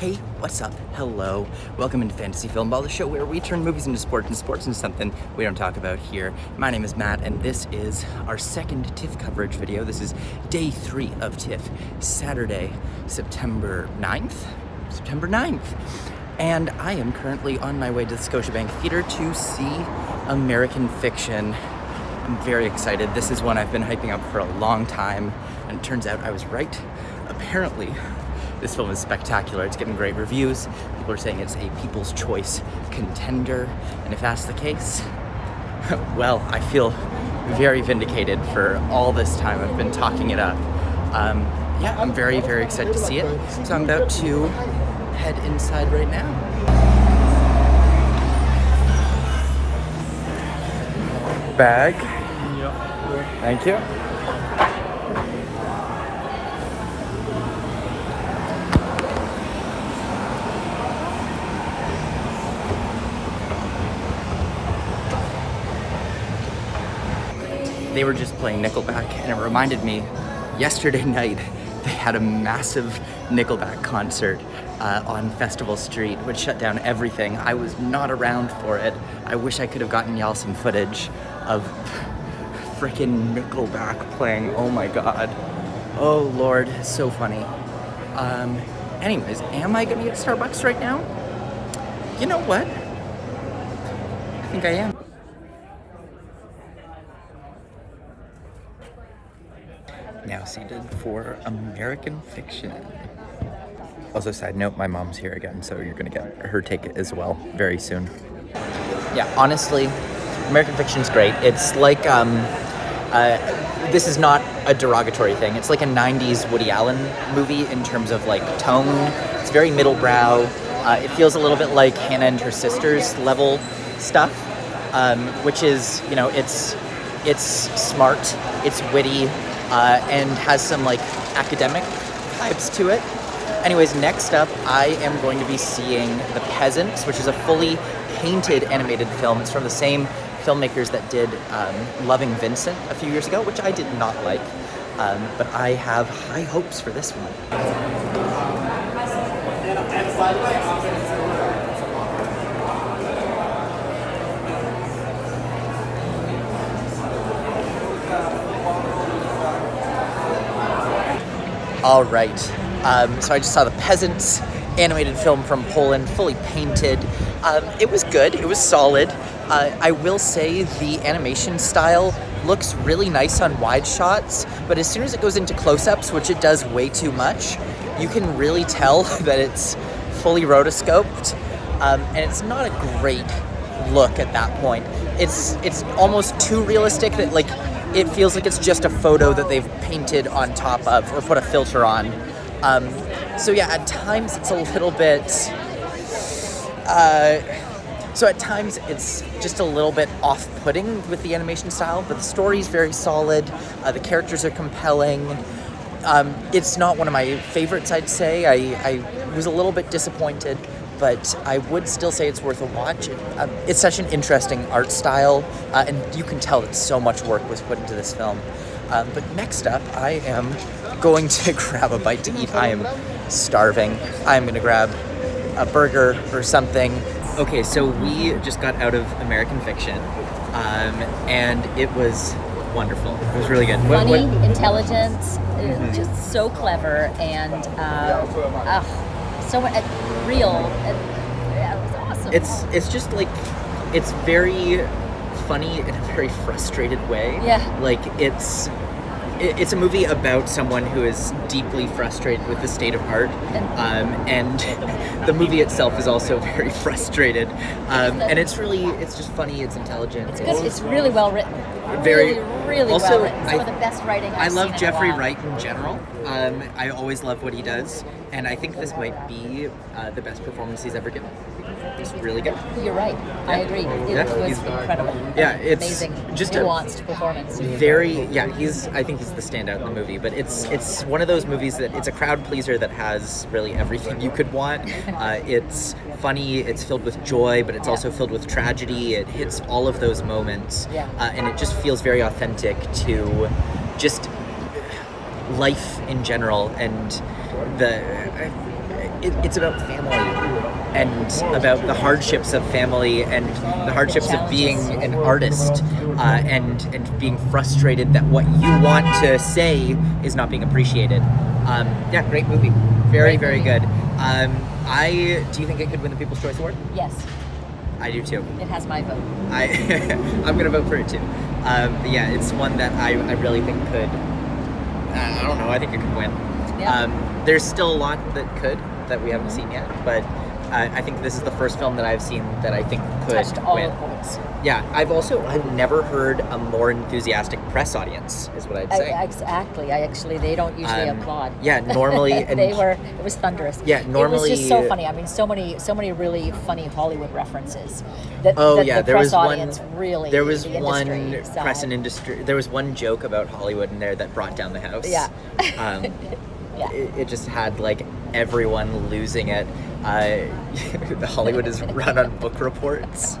Hey, what's up? Hello. Welcome into Fantasy Filmball, the show where we turn movies into sports and sports into something we don't talk about here. My name is Matt, and this is our second TIFF coverage video. This is day 3 of TIFF, Saturday, September 9th? September 9th. And I am currently on my way to the Scotiabank Theater to see American Fiction. I'm very excited. This is one I've been hyping up for a long time, and it turns out I was right. Apparently, this film is spectacular. It's getting great reviews. People are saying it's a People's Choice contender. And if that's the case, well, I feel very vindicated for all this time I've been talking it up. Yeah, I'm very, very excited to see it. So I'm about to head inside right now. Bag. Thank you. They were just playing Nickelback, and it reminded me, yesterday night, they had a massive Nickelback concert on Festival Street, which shut down everything. I was not around for it. I wish I could have gotten y'all some footage of frickin' Nickelback playing. Oh my god. Oh lord, so funny. Anyways, am I gonna get Starbucks right now? You know what? I think I am. Now seated for American Fiction. Also, side note, my mom's here again, so you're gonna get her ticket as well very soon. Yeah, honestly, American Fiction's great. It's like, this is not a derogatory thing. It's like a 90s Woody Allen movie in terms of like tone. It's very middle brow. It feels a little bit like Hannah and her sisters level stuff, which is, you know, it's smart, it's witty, and has some like academic vibes to it. Anyways, next up, I am going to be seeing The Peasants, which is a fully painted animated film. It's from the same filmmakers that did Loving Vincent a few years ago, which I did not like, but I have high hopes for this one. All right, so I just saw The Peasants, animated film from Poland, fully painted. It was good, it was solid. I will say the animation style looks really nice on wide shots, but as soon as it goes into close-ups, which it does way too much, you can really tell that it's fully rotoscoped, and it's not a great look at that point. It's almost too realistic that like it feels like it's just a photo that they've painted on top of or put a filter on. So yeah, at times it's a little bit, so at times it's just a little bit off-putting with the animation style, but the story's very solid, the characters are compelling. It's not one of my favorites, I'd say. I was a little bit disappointed, but I would still say it's worth a watch. It's such an interesting art style, and you can tell that so much work was put into this film. But next up, I am going to grab a bite to eat. I am starving. I'm gonna grab a burger or something. Okay, so we just got out of American Fiction, and it was wonderful. It was really good. Funny, intelligent, just so clever, and so real. Yeah, it was awesome. It's just like, it's very funny in a very frustrated way. Yeah. Like it's a movie about someone who is deeply frustrated with the state of art, and the movie itself is also very frustrated. And it's just funny. It's intelligent. It's good. It's really well written. Very, really also, well written. Some of the best writing I've I love seen Jeffrey in a while. Wright in general. I always love what he does, and I think this might be the best performance he's ever given. He's really good. You're right. I agree. It was incredible. Yeah, it's amazing, just nuanced performance. I think he's the standout in the movie. But it's one of those movies that it's a crowd pleaser that has really everything you could want. It's funny. It's filled with joy, but it's also filled with tragedy. It hits all of those moments, and it just feels very authentic to just life in general, and it's about family and about the hardships of family and the hardships of being an artist and being frustrated that what you want to say is not being appreciated. Yeah, great movie. Very, very good. Do you think it could win the People's Choice Award? Yes. I do too. It has my vote. I'm gonna vote for it too. But yeah, it's one that I really think could. I don't know. I think it could win. Yeah. There's still a lot that we haven't seen yet, but I think this is the first film that I've seen that I think could touched all win. the points. Yeah, I've never heard a more enthusiastic press audience, is what I'd say. Exactly. They don't usually applaud. Yeah, normally it was thunderous. Yeah, normally it was just so funny. I mean, so many really funny Hollywood references. The press audience really. There was one press and industry. There was one joke about Hollywood in there that brought down the house. Yeah. Yeah. It just had like everyone losing it. Hollywood is run on book reports.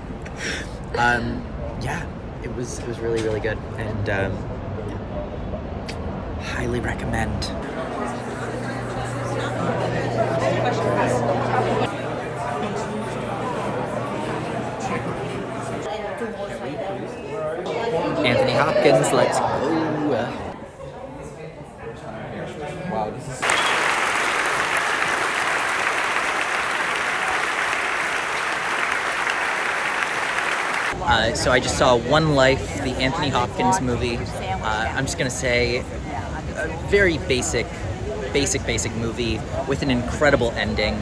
Yeah, it was really, really good, and highly recommend. Anthony Hopkins, let's go. Wow, this is. So I just saw One Life, the Anthony Hopkins movie. I'm just gonna say, a very basic movie with an incredible ending.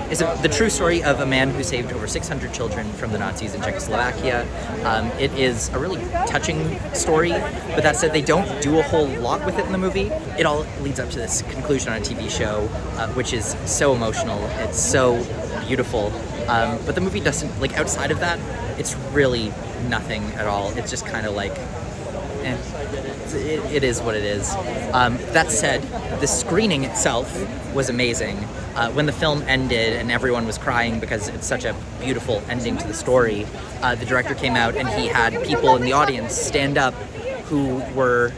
It's the true story of a man who saved over 600 children from the Nazis in Czechoslovakia. It is a really touching story, but that said, they don't do a whole lot with it in the movie. It all leads up to this conclusion on a TV show, which is so emotional. It's so beautiful. But the movie doesn't, like, outside of that, it's really nothing at all. It's just kind of like, it is what it is. That said, the screening itself was amazing. When the film ended and everyone was crying because it's such a beautiful ending to the story, the director came out and he had people in the audience stand up who were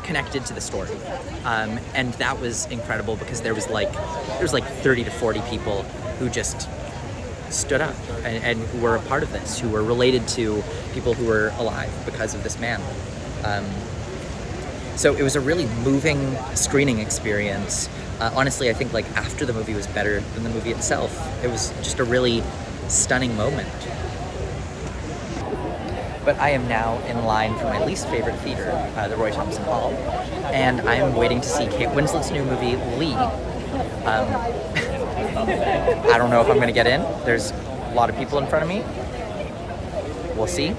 connected to the story. And that was incredible because there was like 30 to 40 people who just stood up and who were a part of this, who were related to people who were alive because of this man. So it was a really moving screening experience. Honestly, I think like after the movie was better than the movie itself. It was just a really stunning moment. But I am now in line for my least favorite theater, the Roy Thompson Hall, and I am waiting to see Kate Winslet's new movie, Lee. I don't know if I'm going to get in. There's a lot of people in front of me. We'll see.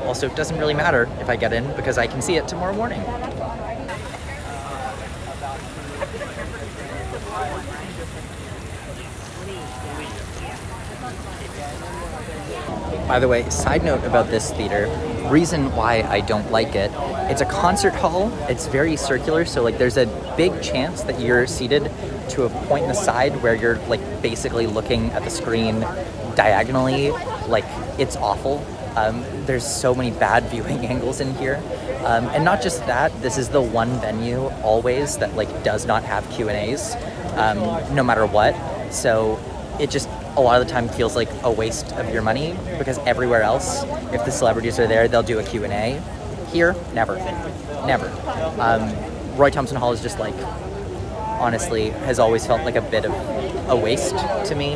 Also, it doesn't really matter if I get in because I can see it tomorrow morning. By the way, side note about this theater, reason why I don't like it, it's a concert hall, it's very circular, so like there's a big chance that you're seated to a point in the side where you're like basically looking at the screen diagonally. Like, it's awful. There's so many bad viewing angles in here. And not just that, this is the one venue always that like does not have Q&As, no matter what. So it just a lot of the time feels like a waste of your money because everywhere else, if the celebrities are there, they'll do a Q&A. Here, never. Roy Thompson Hall is just like, honestly, has always felt like a bit of a waste to me.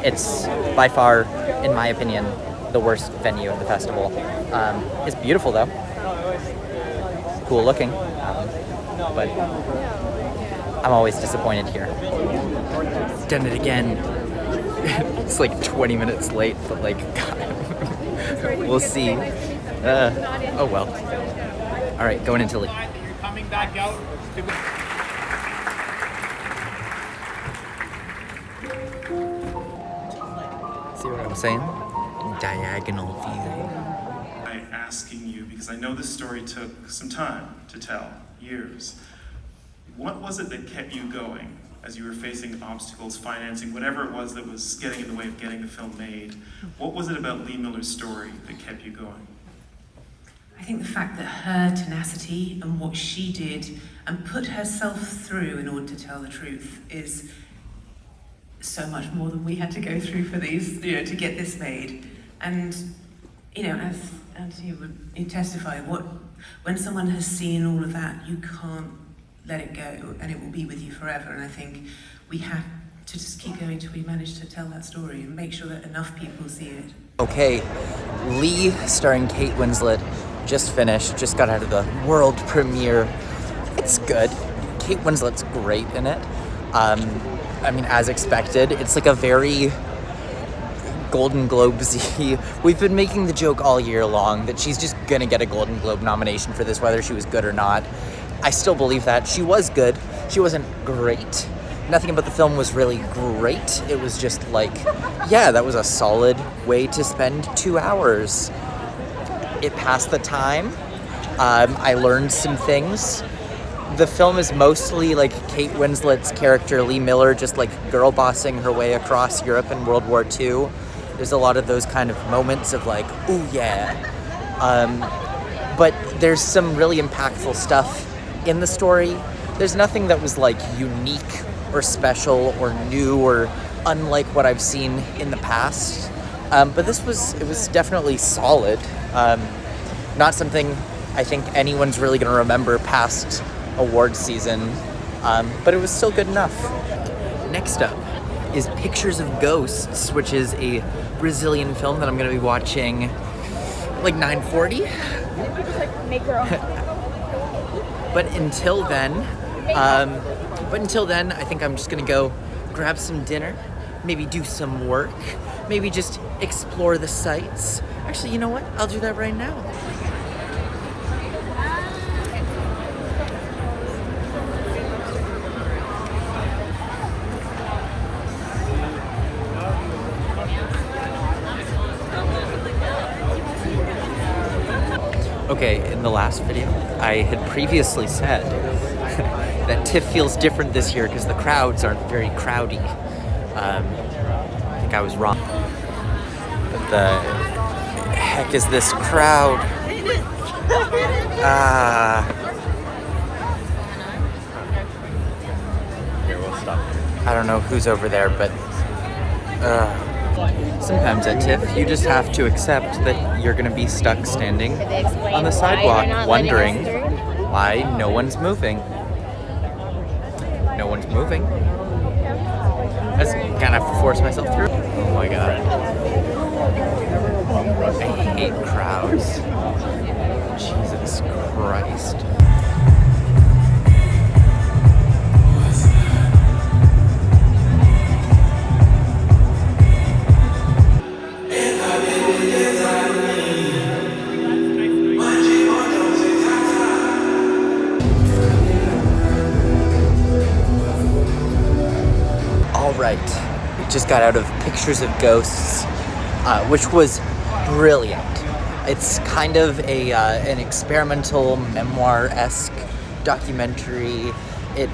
It's by far, in my opinion, the worst venue in the festival. It's beautiful though. Cool looking. But I'm always disappointed here. Done it again. It's like 20 minutes late, but like, God, we'll see. Oh well. All right, going into Lee. You're coming back out. See what I'm saying? Diagonal view. I'm asking you, because I know this story took some time to tell, years. What was it that kept you going as you were facing obstacles, financing, whatever it was that was getting in the way of getting the film made? What was it about Lee Miller's story that kept you going? I think the fact that her tenacity and what she did and put herself through in order to tell the truth is so much more than we had to go through for these, you know, to get this made. And, you know, as you testify, when someone has seen all of that, you can't let it go, and it will be with you forever. And I think we have to just keep going till we manage to tell that story and make sure that enough people see it. Okay, Lee, starring Kate Winslet, just finished, just got out of the world premiere. It's good. Kate Winslet's great in it. I mean, as expected, it's like a very Golden Globes-y. We've been making the joke all year long that she's just gonna get a Golden Globe nomination for this, whether she was good or not. I still believe that. She was good. She wasn't great. Nothing about the film was really great. It was just like, yeah, that was a solid way to spend 2 hours. It passed the time. I learned some things. The film is mostly like Kate Winslet's character, Lee Miller, just like girl bossing her way across Europe in World War II. There's a lot of those kind of moments of like, ooh, yeah. But there's some really impactful stuff in the story. There's nothing that was like unique or special or new or unlike what I've seen in the past. But it was definitely solid. Not something I think anyone's really gonna remember past award season, but it was still good enough. Next up is Pictures of Ghosts, which is a Brazilian film that I'm gonna be watching like 9:40. But until then, I think I'm just gonna go grab some dinner, maybe do some work, maybe just explore the sights. Actually, you know what? I'll do that right now. Okay, in the last video, I had previously said that TIFF feels different this year because the crowds aren't very crowdy. I think I was wrong. What the heck is this crowd? Here, we'll stop. I don't know who's over there, but sometimes at TIFF, you just have to accept that you're gonna be stuck standing on the sidewalk, wondering why no one's moving. No one's moving. I just kind of have to force myself through. Oh my god. I hate crowds. Jesus Christ. Right. We just got out of Pictures of Ghosts, which was brilliant. It's kind of an experimental memoir-esque documentary. It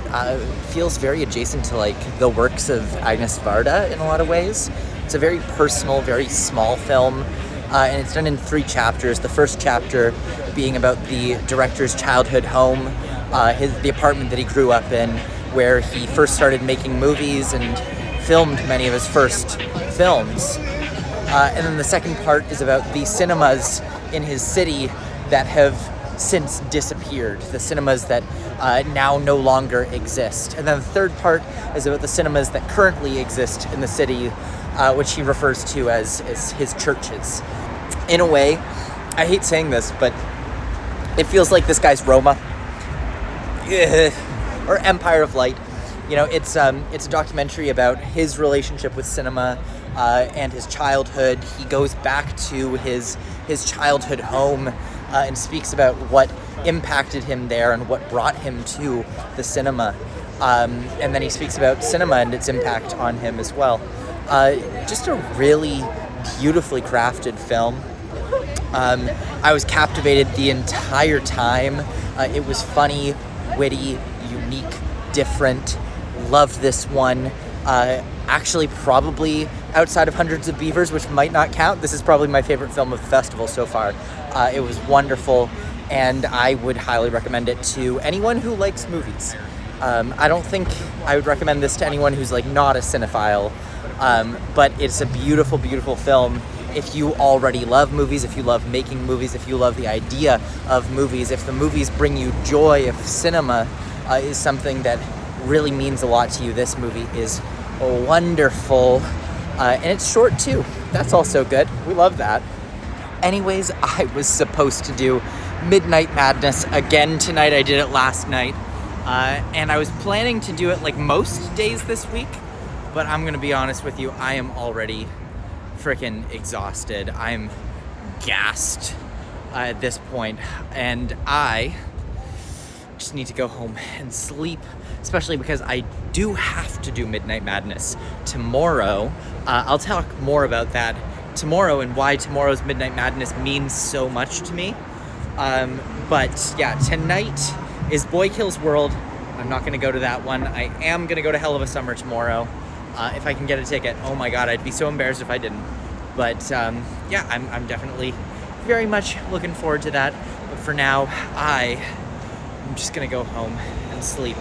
feels very adjacent to like the works of Agnes Varda in a lot of ways. It's a very personal, very small film, and it's done in 3 chapters. The first chapter being about the director's childhood home, the apartment that he grew up in, where he first started making movies and filmed many of his first films. And then the second part is about the cinemas in his city that have since disappeared, the cinemas that now no longer exist. And then the third part is about the cinemas that currently exist in the city, which he refers to as his churches. In a way, I hate saying this, but it feels like this guy's Roma. Or Empire of Light. You know, it's a documentary about his relationship with cinema and his childhood. He goes back to his childhood home and speaks about what impacted him there and what brought him to the cinema. And then he speaks about cinema and its impact on him as well. Just a really beautifully crafted film. I was captivated the entire time. It was funny, witty, unique, different. Loved this one. Actually, probably outside of Hundreds of Beavers, which might not count, this is probably my favorite film of the festival so far. It was wonderful, and I would highly recommend it to anyone who likes movies. I don't think I would recommend this to anyone who's like not a cinephile, but it's a beautiful, beautiful film. If you already love movies, if you love making movies, if you love the idea of movies, if the movies bring you joy, if cinema is something that really means a lot to you, this movie is wonderful. And it's short too. That's also good. We love that. Anyways, I was supposed to do Midnight Madness again tonight. I did it last night. And I was planning to do it like most days this week, but I'm gonna be honest with you, I am already freaking exhausted. I'm gassed at this point, and I just need to go home and sleep, especially because I do have to do Midnight Madness tomorrow. I'll talk more about that tomorrow and why tomorrow's Midnight Madness means so much to me. But yeah, tonight is Boy Kills World. I'm not gonna go to that one. I am gonna go to Hell of a Summer tomorrow. If I can get a ticket. Oh my God, I'd be so embarrassed if I didn't. But yeah, I'm definitely very much looking forward to that. But for now, I'm just gonna go home and sleep.